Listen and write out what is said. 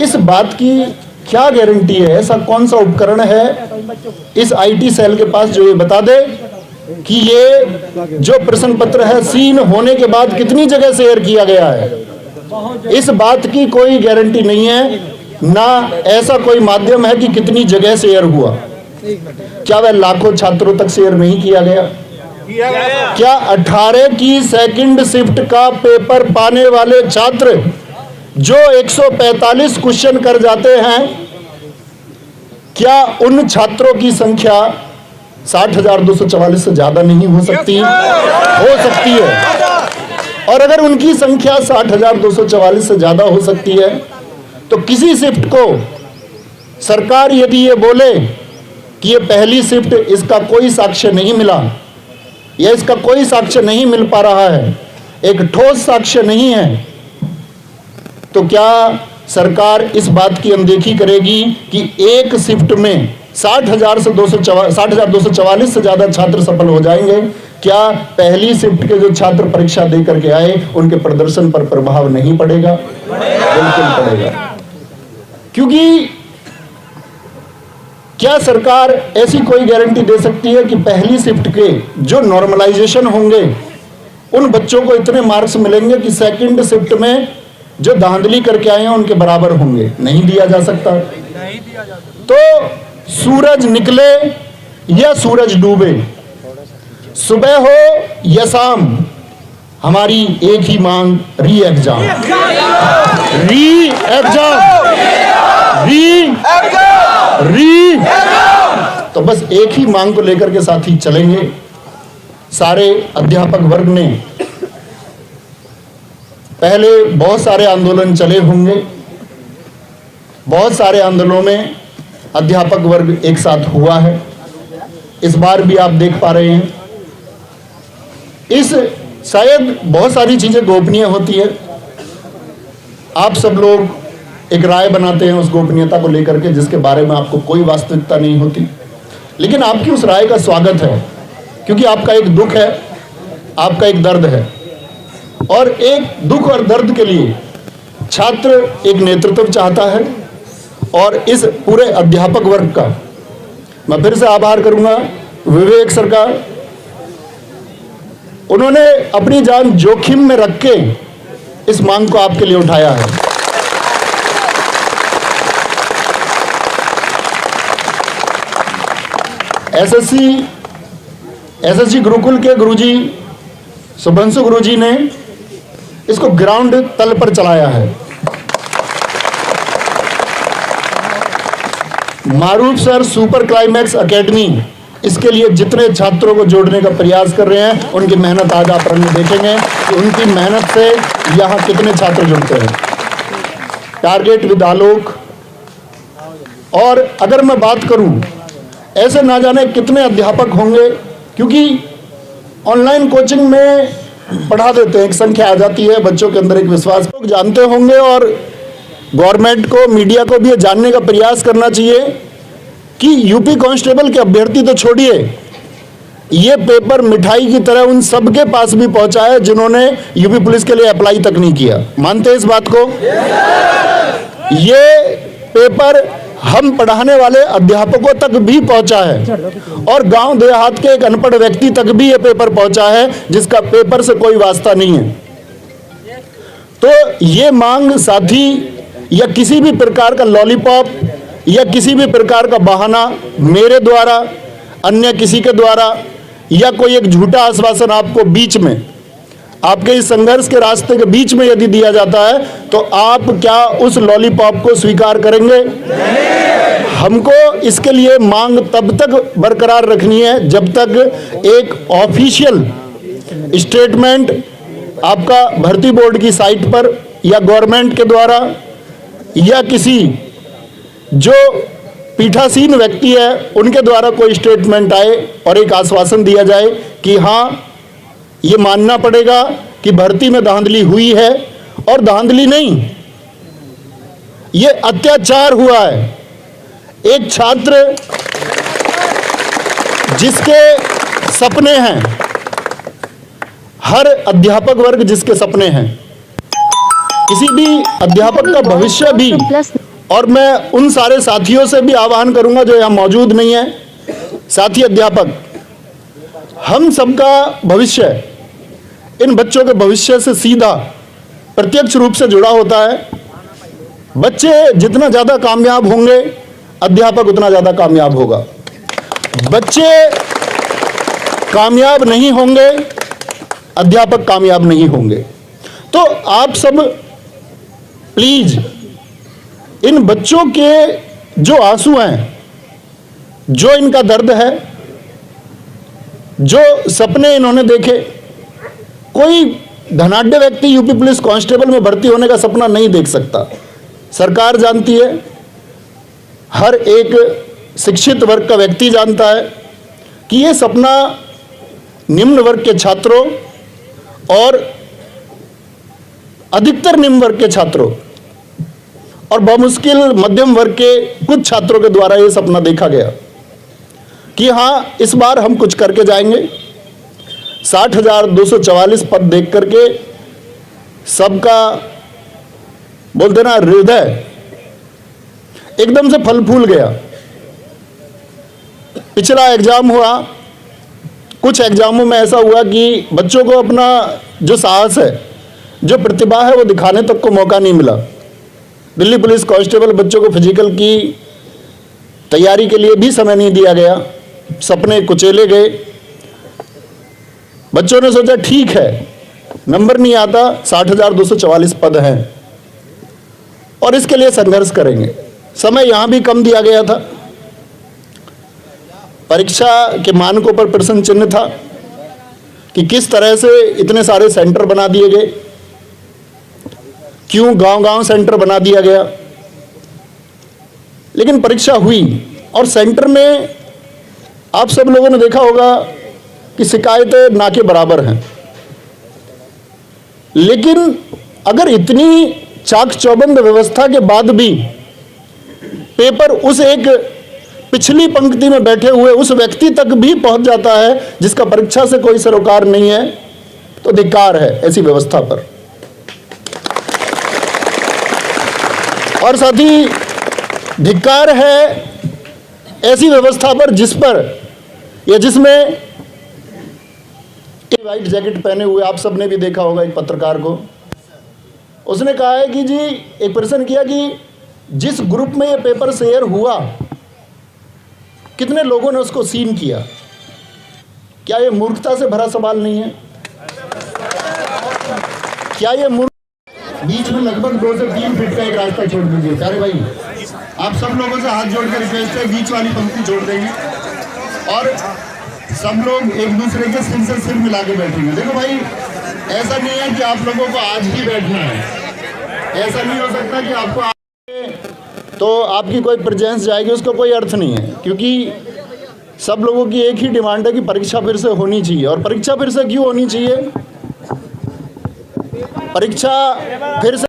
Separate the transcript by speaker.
Speaker 1: इस बात की क्या गारंटी है, ऐसा कौन सा उपकरण है इस आईटी सेल के पास जो ये बता दे कि ये जो प्रश्न पत्र है सीन होने के बाद कितनी जगह शेयर किया गया है? इस बात की कोई गारंटी नहीं है, ना ऐसा कोई माध्यम है कि कितनी जगह शेयर हुआ। क्या वह लाखों छात्रों तक शेयर नहीं किया गया? क्या 18 की सेकंड शिफ्ट का पेपर पाने वाले छात्र जो 145 क्वेश्चन कर जाते हैं, क्या उन छात्रों की संख्या 60,244 से ज्यादा नहीं हो सकती? हो सकती है। और अगर उनकी संख्या 60,244 से ज्यादा हो सकती है तो किसी शिफ्ट को सरकार यदि ये बोले कि ये पहली शिफ्ट, इसका कोई साक्ष्य नहीं मिला या इसका कोई साक्ष्य नहीं मिल पा रहा है, एक ठोस साक्ष्य नहीं है, तो क्या सरकार इस बात की अनदेखी करेगी कि एक शिफ्ट में 60,244 से ज्यादा छात्र सफल हो जाएंगे? क्या पहली शिफ्ट के जो छात्र परीक्षा दे करके आए उनके प्रदर्शन पर प्रभाव नहीं पड़ेगा? बिल्कुल पड़ेगा। क्योंकि क्या सरकार ऐसी कोई गारंटी दे सकती है कि पहली शिफ्ट के जो नॉर्मलाइजेशन होंगे उन बच्चों को इतने मार्क्स मिलेंगे कि सेकंड शिफ्ट में जो धांधली करके आए हैं उनके बराबर होंगे? नहीं दिया जा सकता। तो सूरज निकले या सूरज डूबे, सुबह हो या शाम, हमारी एक ही मांग, री एग्जाम, री एग्जाम, री। तो बस एक ही मांग को लेकर के साथ ही चलेंगे। सारे अध्यापक वर्ग ने पहले बहुत सारे आंदोलन चले होंगे, बहुत सारे आंदोलनों में अध्यापक वर्ग एक साथ हुआ है। इस बार भी आप देख पा रहे हैं, इस शायद बहुत सारी चीजें गोपनीय होती है, आप सब लोग एक राय बनाते हैं उस गोपनीयता को लेकर के जिसके बारे में आपको कोई वास्तविकता नहीं होती, लेकिन आपकी उस राय का स्वागत है क्योंकि आपका एक दुख है, आपका एक दर्द है, और एक दुख और दर्द के लिए छात्र एक नेतृत्व चाहता है। और इस पूरे अध्यापक वर्ग का मैं फिर से आभार करूंगा विवेक सर का, उन्होंने अपनी जान जोखिम में रख के इस मांग को आपके लिए उठाया है। एसएससी गुरुकुल के गुरुजी शुभंशु गुरुजी ने इसको ग्राउंड तल पर चलाया है। मारूफ सर सुपर क्लाइमैक्स एकेडमी इसके लिए जितने छात्रों को जोड़ने का प्रयास कर रहे हैं, उनकी मेहनत आज आप देखेंगे कि उनकी मेहनत से यहाँ कितने छात्र जुड़ते हैं। टारगेट विद आलोक, और अगर मैं बात करूं, ऐसे ना जाने कितने अध्यापक होंगे, क्योंकि ऑनलाइन कोचिंग में पढ़ा देते हैं, एक संख्या आ जाती है, बच्चों के अंदर एक विश्वास, लोग जानते होंगे। और गवर्नमेंट को, मीडिया को भी ये जानने का प्रयास करना चाहिए कि यूपी कांस्टेबल के अभ्यर्थी तो छोड़िए, ये पेपर मिठाई की तरह उन सबके पास भी पहुंचा है जिन्होंने यूपी पुलिस के लिए अप्लाई तक नहीं किया। मानते हैं इस बात को? ये पेपर हम पढ़ाने वाले अध्यापकों तक भी पहुंचा है, और गांव देहात के एक अनपढ़ व्यक्ति तक भी ये पेपर पहुंचा है जिसका पेपर से कोई वास्ता नहीं है। तो ये मांग साथी या किसी भी प्रकार का लॉलीपॉप या किसी भी प्रकार का बहाना मेरे द्वारा, अन्य किसी के द्वारा, या कोई एक झूठा आश्वासन आपको बीच में, आपके इस संघर्ष के रास्ते के बीच में यदि दिया जाता है तो आप क्या उस लॉलीपॉप को स्वीकार करेंगे? हमको इसके लिए मांग तब तक बरकरार रखनी है जब तक एक ऑफिशियल स्टेटमेंट आपका भर्ती बोर्ड की साइट पर या गवर्नमेंट के द्वारा या किसी जो पीठासीन व्यक्ति है उनके द्वारा कोई स्टेटमेंट आए और एक आश्वासन दिया जाए कि हाँ, ये मानना पड़ेगा कि भर्ती में धांधली हुई है, और धांधली नहीं, ये अत्याचार हुआ है। एक छात्र जिसके सपने हैं, हर अध्यापक वर्ग जिसके सपने हैं, किसी भी अध्यापक का भविष्य भी और मैं उन सारे साथियों से भी आह्वान करूंगा जो यहाँ मौजूद नहीं है, साथी अध्यापक, हम सबका भविष्य इन बच्चों के भविष्य से सीधा प्रत्यक्ष रूप से जुड़ा होता है। बच्चे जितना ज़्यादा कामयाब होंगे, अध्यापक उतना ज़्यादा कामयाब होगा। बच्चे कामयाब नहीं होंगे, अध्यापक कामयाब नहीं होंगे। तो आप सब प्लीज इन बच्चों के जो आंसू हैं, जो इनका दर्द है, जो सपने इन्होंने देखे, कोई धनाढ्य व्यक्ति यूपी पुलिस कांस्टेबल में भर्ती होने का सपना नहीं देख सकता। सरकार जानती है, हर एक शिक्षित वर्ग का व्यक्ति जानता है कि ये सपना निम्न वर्ग के छात्रों और अधिकतर निम्न वर्ग के छात्रों और बमुश्किल मध्यम वर्ग के कुछ छात्रों के द्वारा ये सपना देखा गया कि हाँ, इस बार हम कुछ करके जाएंगे। 60,244 पद देख करके सबका बोलते ना हृदय एकदम से फल फूल गया। पिछला एग्जाम हुआ, कुछ एग्जामों में ऐसा हुआ कि बच्चों को अपना जो साहस है, जो प्रतिभा है, वो दिखाने तक को मौका नहीं मिला। दिल्ली पुलिस कांस्टेबल बच्चों को फिजिकल की तैयारी के लिए भी समय नहीं दिया गया, सपने कुचेले गए। बच्चों ने सोचा ठीक है, नंबर नहीं आता, 60,244 पद हैं और इसके लिए संघर्ष करेंगे। समय यहां भी कम दिया गया था, परीक्षा के मानकों पर प्रश्न चिन्ह था कि किस तरह से इतने सारे सेंटर बना दिए गए, क्यों गांव-गांव सेंटर बना दिया गया। लेकिन परीक्षा हुई और सेंटर में आप सब लोगों ने देखा होगा कि शिकायतें ना के बराबर हैं। लेकिन अगर इतनी चाक चौबंद व्यवस्था के बाद भी पेपर उस एक पिछली पंक्ति में बैठे हुए उस व्यक्ति तक भी पहुंच जाता है जिसका परीक्षा से कोई सरोकार नहीं है, तो धिक्कार है ऐसी व्यवस्था पर। और साथ ही धिक्कार है ऐसी व्यवस्था पर जिस पर या जिसमें व्हाइट जैकेट पहने हुए आप सबने भी देखा होगा एक पत्रकार को, उसने कहा है कि जी, एक प्रश्न किया कि जिस ग्रुप में ये पेपर शेयर हुआ कितने लोगों ने उसको सीन किया। क्या ये मूर्खता से भरा सवाल नहीं है? क्या ये बीच में लगभग 2 से 3 फीट का एक रास्ता छोड़ दीजिए। प्यारे भाई, आप सब लोगों से हाथ जोड़कर रिक्वेस्ट है, बीच वाली पंक्ति छोड़ देंगे और सब लोग एक दूसरे के सिर से सिर मिला के बैठेंगे। देखो भाई, ऐसा नहीं है कि आप लोगों को आज ही बैठना है, ऐसा नहीं हो सकता कि आपको तो आपकी कोई प्रेजेंस जाएगी, उसका कोई अर्थ नहीं है। क्योंकि सब लोगों की एक ही डिमांड है कि परीक्षा फिर से होनी चाहिए। और परीक्षा फिर से क्यों होनी चाहिए? परीक्षा फिर से